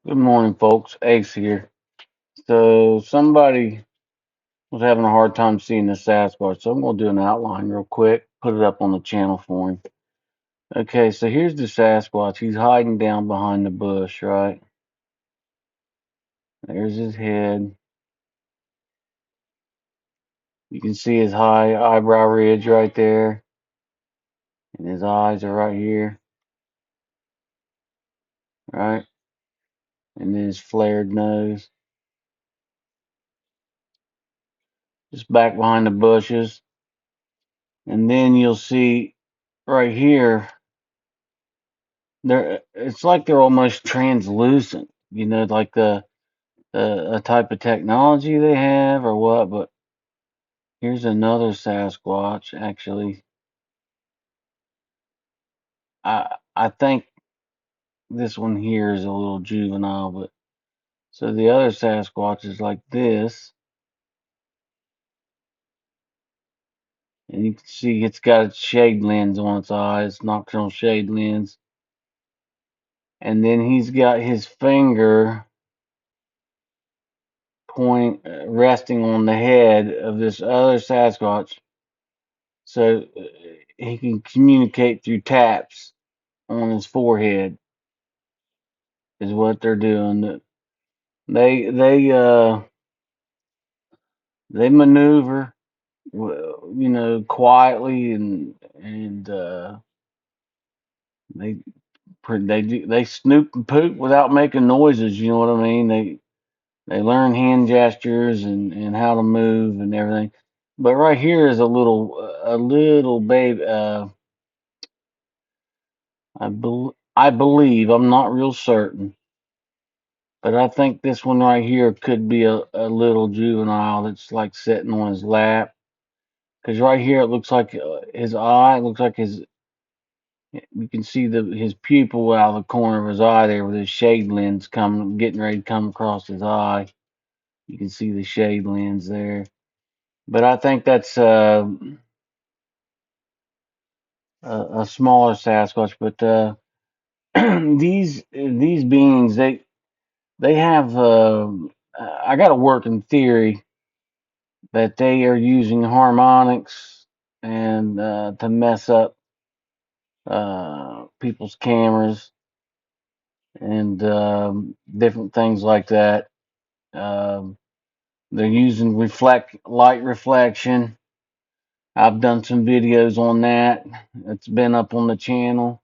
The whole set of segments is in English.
Good morning, folks. Ace here. So somebody was having a hard time seeing the Sasquatch, so I'm gonna do an outline real quick, put it up on the channel for him. Okay, so here's the Sasquatch. He's hiding down behind the bush, right? There's his head. You can see his high eyebrow ridge right there, and his eyes are right here, right? And then his flared nose, just back behind the bushes. And then you'll see right here, it's like they're almost translucent, like a type of technology they have or what. But here's another Sasquatch. Actually, I think this one here is a little juvenile, but so the other Sasquatch is like this, and you can see it's got its shade lens on its eyes, nocturnal shade lens, and then he's got his finger resting on the head of this other Sasquatch, so he can communicate through taps on his forehead. Is what they're doing. They they uh they maneuver, quietly, and they they snoop and poop without making noises. You know what I mean? They learn hand gestures and how to move and everything. But right here is a little baby. I believe, I'm not real certain, but I think this one right here could be a little juvenile that's like sitting on his lap. Because right here it looks like his eye, looks like you can see his pupil out of the corner of his eye there with his shade lens getting ready to come across his eye. You can see the shade lens there. But I think that's a smaller Sasquatch. But these beings, they have. I got a working theory that they are using harmonics and to mess up people's cameras and different things like that. Um, they're using light reflection. I've done some videos on that. It's been up on the channel.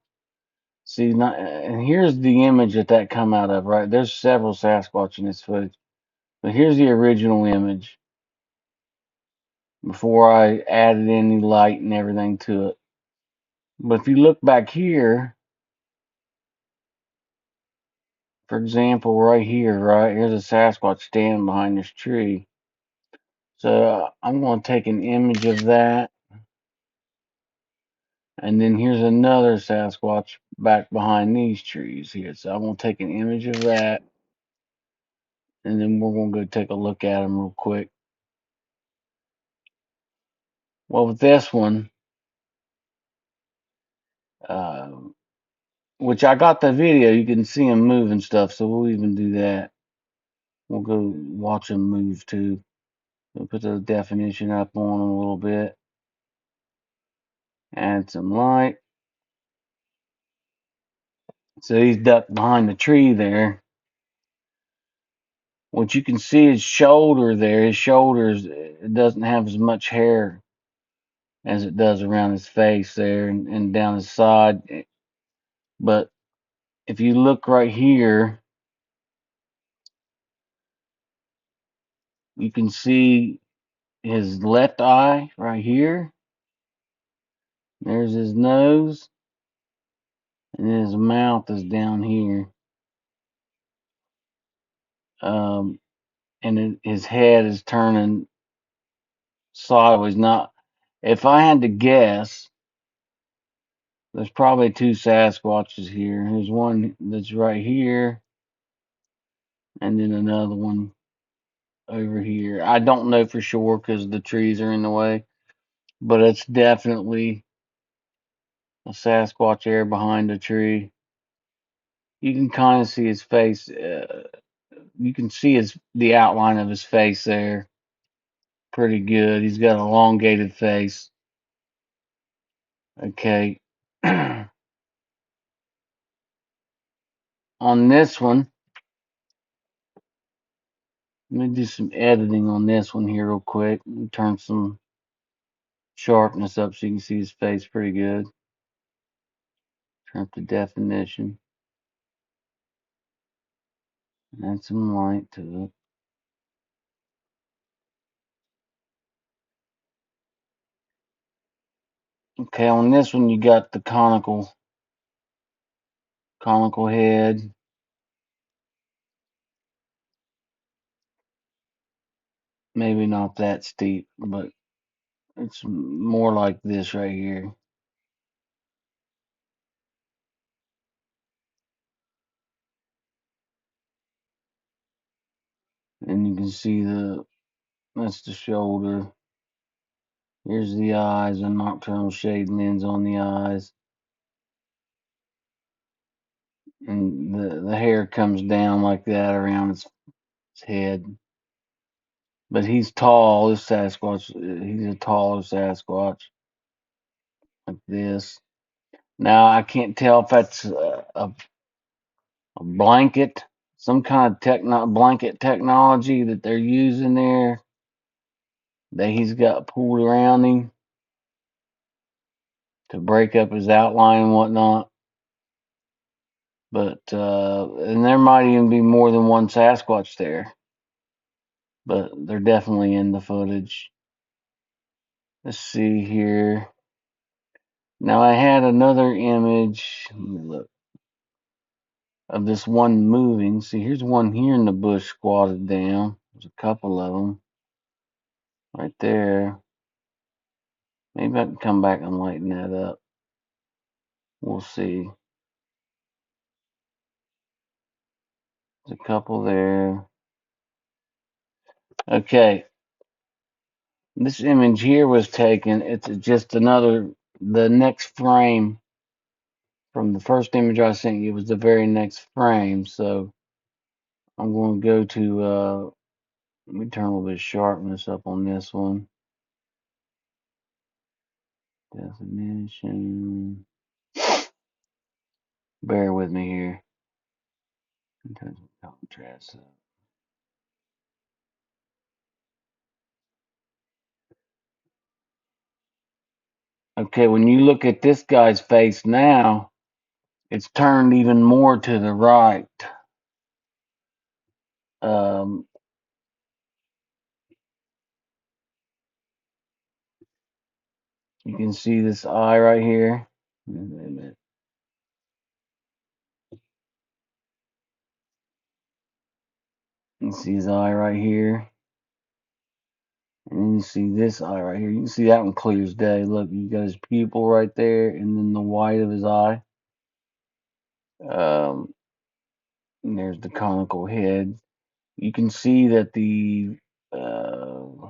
See, and here's the image that come out of. Right, there's several Sasquatch in this footage, but here's the original image before I added any light and everything to it. But if you look back here, for example, right here, right here's a Sasquatch standing behind this tree. So I'm going to take an image of that. And then here's another Sasquatch back behind these trees here. So I'm going to take an image of that. And then we're going to go take a look at them real quick. Well, with this one, uh, which I got the video, you can see him moving stuff. So we'll even do that. We'll go watch him move too. We'll put the definition up on him a little bit. Add some light. So he's ducked behind the tree there. What you can see his shoulder there. His shoulders, it doesn't have as much hair as it does around his face there and down his side. But if you look right here, you can see his left eye right here. There's his nose, and his mouth is down here. Um, and his head is turning sideways. Now, if I had to guess, there's probably two Sasquatches here. There's one that's right here, and then another one over here. I don't know for sure because the trees are in the way, but it's definitely a Sasquatch there behind a tree. You can kind of see his face. You can see the outline of his face there. Pretty good. He's got an elongated face. Okay. On this one, let me do some editing on this one here real quick. Let me turn some sharpness up so you can see his face pretty good. Turn up the definition. Add some light to it. Okay, on this one you got the conical head. Maybe not that steep, but it's more like this right here. And you can see that's the shoulder. Here's the eyes, a nocturnal shade lens on the eyes. And the hair comes down like that around his head. But he's tall, this Sasquatch. He's a taller Sasquatch, like this. Now, I can't tell if that's a blanket, some kind of blanket technology that they're using there that he's got pulled around him to break up his outline and whatnot. But and there might even be more than one Sasquatch there, but they're definitely in the footage. Let's see here. Now I had another image. Let me look of this one moving. See, here's one here in the bush squatted down. There's a couple of them right there. Maybe I can come back and lighten that up. We'll see. There's a couple there. Okay. This image here was taken. It's just the next frame from the first image I sent you was the very next frame. So I'm going to go to, let me turn a little bit of sharpness up on this one. Definition. Bear with me here. In terms of contrast. Okay, when you look at this guy's face now, it's turned even more to the right. Um, you can see this eye right here. Wait a minute. You can see his eye right here. And then you see this eye right here. You can see that one clear as day. Look, you got his pupil right there, and then the white of his eye. And there's the conical head. You can see that uh,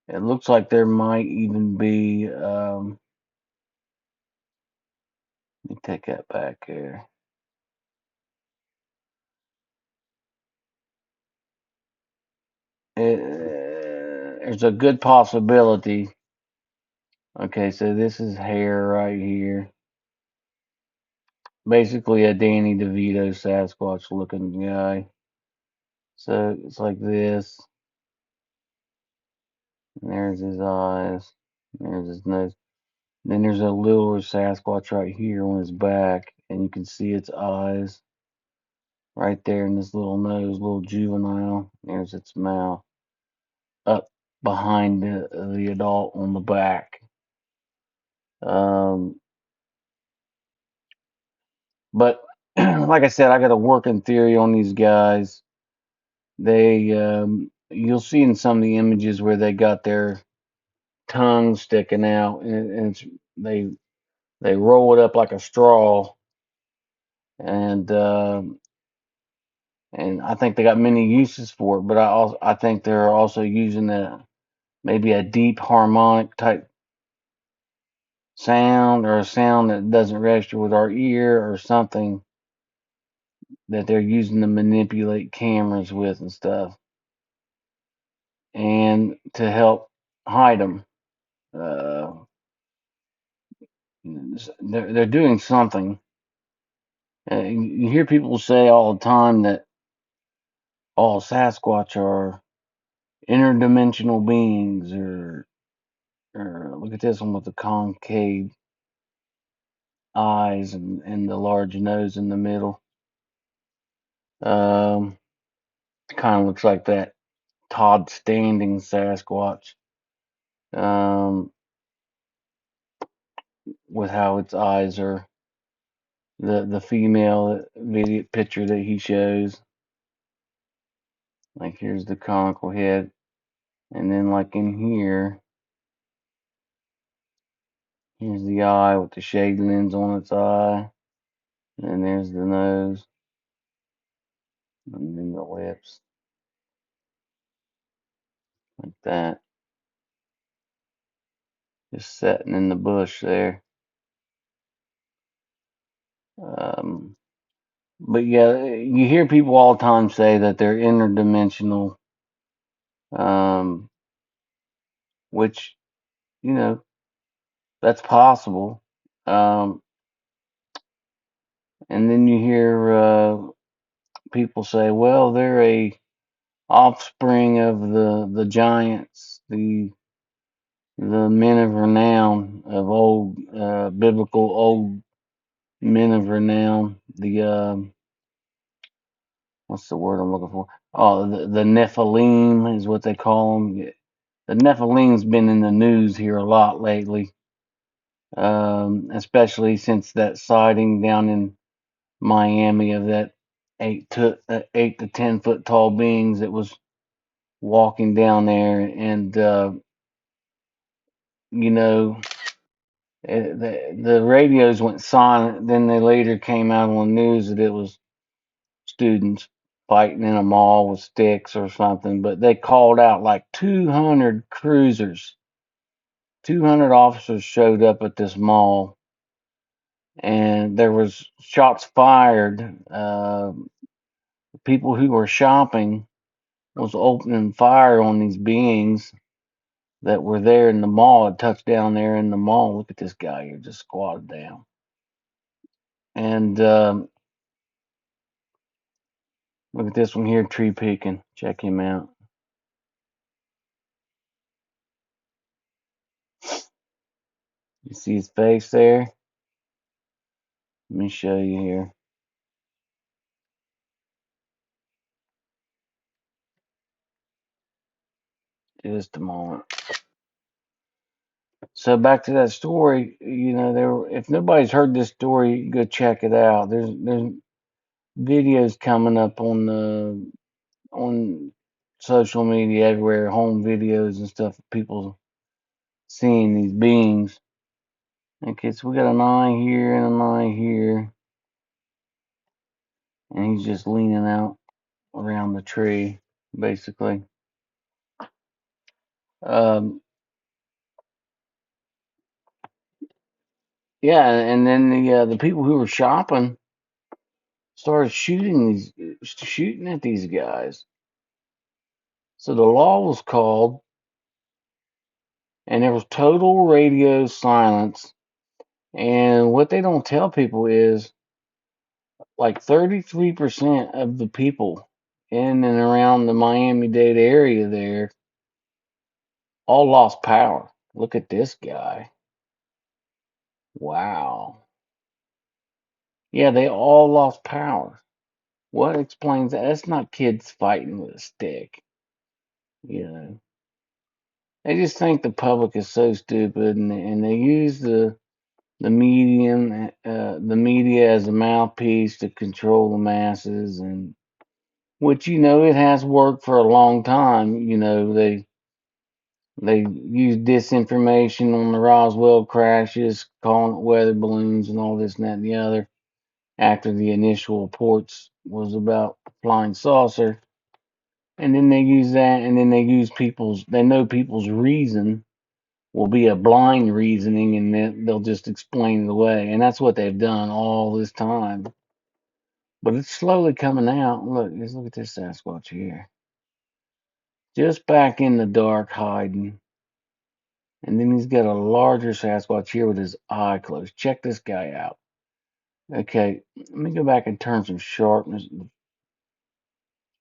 it looks like there might even be. Let me take that back here. There's a good possibility. Okay, so this is hair right here. Basically a Danny DeVito Sasquatch looking guy. So it's like this. And there's his eyes. There's his nose. Then there's a little Sasquatch right here on his back, and you can see its eyes right there in this little nose, little juvenile. There's its mouth up behind the adult on the back. Um, but like I said, I got a working theory on these guys. You'll see in some of the images where they got their tongue sticking out, and they roll it up like a straw, and and I think they got many uses for it. But I think they're also using maybe a deep harmonic type sound or a sound that doesn't register with our ear or something that they're using to manipulate cameras with and stuff, and to help hide them. Uh, they're doing something. You hear people say all the time that all Sasquatch are interdimensional beings, or look at this one with the concave eyes and the large nose in the middle. Um, Kind of looks like that Todd Standing Sasquatch, um, with how its eyes are. The female video picture that he shows, like here's the conical head, and then like in here, here's the eye with the shade lens on its eye, and there's the nose, and then the lips, like that, just sitting in the bush there. Um, but yeah, you hear people all the time say that they're interdimensional, um, which, you know, that's possible. Um, and then you hear people say, well, they're a offspring of the giants, the men of renown of old biblical old men of renown. The what's the word I'm looking for? Oh, the Nephilim is what they call them. The Nephilim's been in the news here a lot lately, especially since that sighting down in Miami of that 8 to 10 foot tall beings that was walking down there, and you know, the radios went silent. Then they later came out on the news that it was students fighting in a mall with sticks or something. But they called out like 200 cruisers, 200 officers showed up at this mall, and there was shots fired. People who were shopping was opening fire on these beings that were there in the mall. Had touched down there in the mall. Look at this guy here, just squatted down. And look at this one here, tree peeking. Check him out. You see his face there? Let me show you here. Just a moment. So back to that story. You know, if nobody's heard this story, go check it out. There's videos coming up on social media everywhere, home videos and stuff. People seeing these beings. Okay, so we got an eye here and an eye here, and he's just leaning out around the tree, basically. Um, yeah, and then the people who were shopping started shooting at these guys. So the law was called, and there was total radio silence. And what they don't tell people is like 33% of the people in and around the Miami-Dade area there all lost power. Look at this guy. Wow. Yeah, they all lost power. What explains that? That's not kids fighting with a stick. You know, they just think the public is so stupid, and they use the media as a mouthpiece to control the masses, and which, it has worked for a long time. They use disinformation on the Roswell crashes, calling it weather balloons and all this and that and the other. After the initial reports was about flying saucer, and then they use that, and then they know people's reason will be a blind reasoning, and then they'll just explain it away. And that's what they've done all this time. But it's slowly coming out. Look, just look at this Sasquatch here. Just back in the dark hiding. And then he's got a larger Sasquatch here with his eye closed. Check this guy out. Okay, let me go back and turn some sharpness,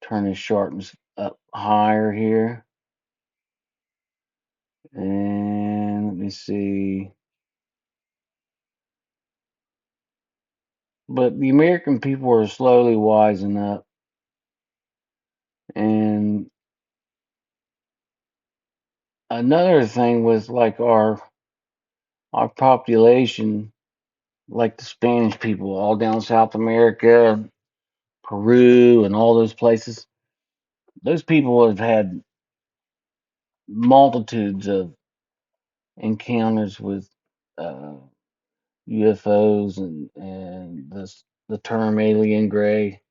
turn his sharpness up higher here. And let me see. But the American people are slowly wising up. And another thing with like our population, like the Spanish people all down South America, Peru, and all those places, those people have had multitudes of encounters with uh, UFOs and the term alien gray.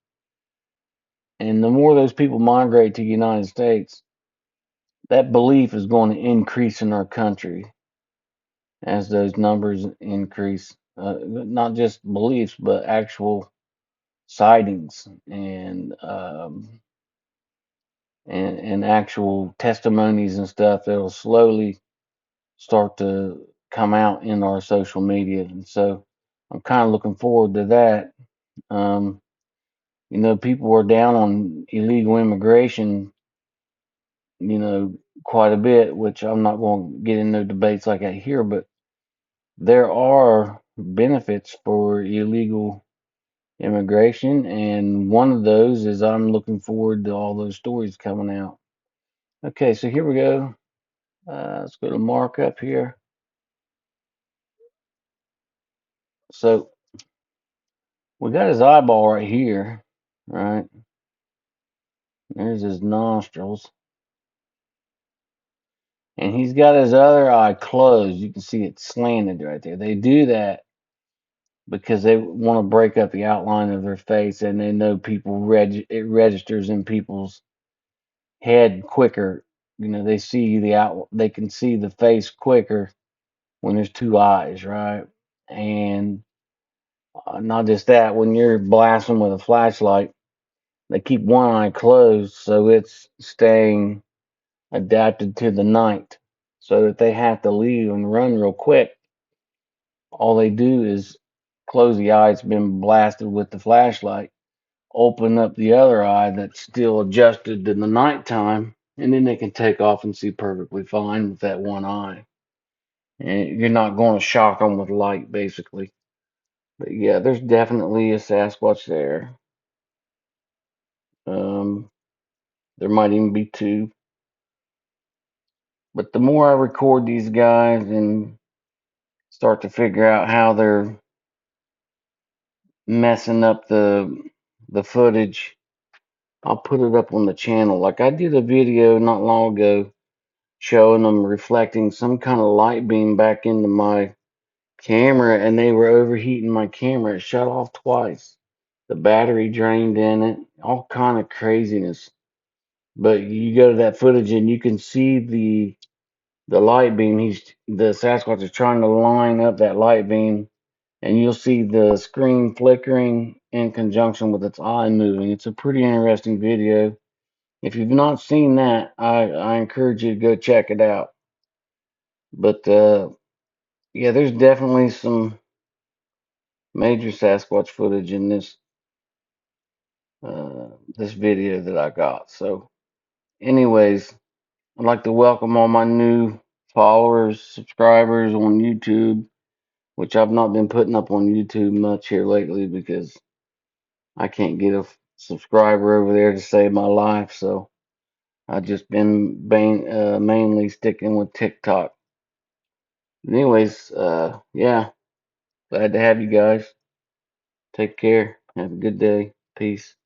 And the more those people migrate to the United States, that belief is going to increase in our country as those numbers increase. Not just beliefs, but actual sightings and actual testimonies and stuff that'll slowly start to come out in our social media. And so I'm kind of looking forward to that. Um, people are down on illegal immigration, quite a bit, which I'm not going to get into debates like that here, but there are benefits for illegal immigration, and one of those is I'm looking forward to all those stories coming out. Okay, so here we go. Let's go to markup here. So we got his eyeball right here, right? There's his nostrils, and he's got his other eye closed. You can see it slanted right there. They do that because they want to break up the outline of their face, and they know it registers in people's head quicker. They see they can see the face quicker when there's two eyes, right? And not just that, when you're blasting with a flashlight, they keep one eye closed so it's staying adapted to the night. So that they have to leave and run real quick, all they do is close the eye that's been blasted with the flashlight, open up the other eye that's still adjusted to the nighttime, and then they can take off and see perfectly fine with that one eye. And you're not going to shock them with light, basically. But yeah, there's definitely a Sasquatch there. Um, there might even be two. But the more I record these guys and start to figure out how they're messing up the footage, I'll put it up on the channel. Like I did a video not long ago showing them reflecting some kind of light beam back into my camera, and they were overheating my camera. It shut off twice. The battery drained in it, all kind of craziness. But you go to that footage and you can see the light beam. The Sasquatch is trying to line up that light beam, and you'll see the screen flickering in conjunction with its eye moving. It's a pretty interesting video. If you've not seen that, I encourage you to go check it out. But yeah, there's definitely some major Sasquatch footage in this video that I got. So, anyways, I'd like to welcome all my new followers, subscribers on YouTube, which I've not been putting up on YouTube much here lately because I can't get a subscriber over there to save my life. So I've just been mainly sticking with TikTok. Anyways, yeah, glad to have you guys. Take care. Have a good day. Peace.